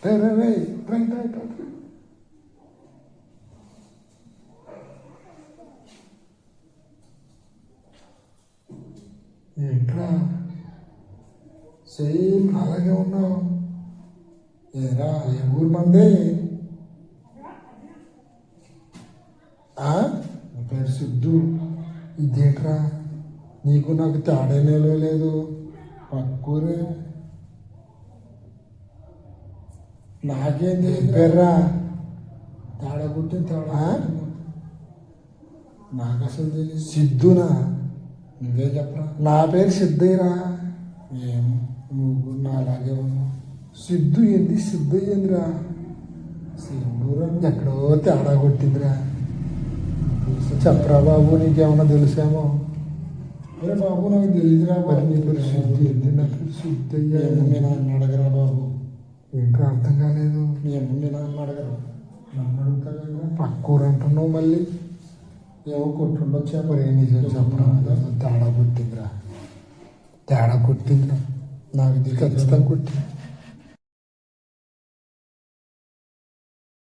రే రే రే right right right ఏంట్రా same అలాగే ఉన్నావు. ఏరా ఏ ఊరు మంది? నా పేరు సిద్ధు. ఇదేంట్రా నీకు నాకు తేడా నిలవలేదు. పక్కూరే నాకేంది పేర్రా తేడా కొట్టిన తేడా నాకు అసలు తెలియదు. సిద్ధునా? నువ్వే చెప్పరా. నా పేరు సిద్ధయ్యరా. ఏం నువ్వు నా అలాగే ఉన్నావు. సిద్ధు ఏంది సిద్ధు ఏందిరా? సింధూరం ఎక్కడో తేడా కొట్టిందిరా. చెప్పరా బాబు, నీకేమన్నా తెలుసేమో? అరే బాబు నాకు తెలియదురా. మరి నీ పేరు సిద్ధు ఏంది? నా పేరు సిద్ధయ్య. మీ నాన్న అడగరా బాబు. ఏంటో అర్థం కాలేదు. మీ నాన్న అడగరా. నన్ను అడుగుతా కదా. పక్కూరు అంటున్నావు మళ్ళీ. ఏమో కొట్టుండొచ్చా. మరి నిజం చెప్పరా. తేడా కొట్టిందిరా. తేడా కొట్టిందిరా. నాకు ఖచ్చితంగా కొట్టింది.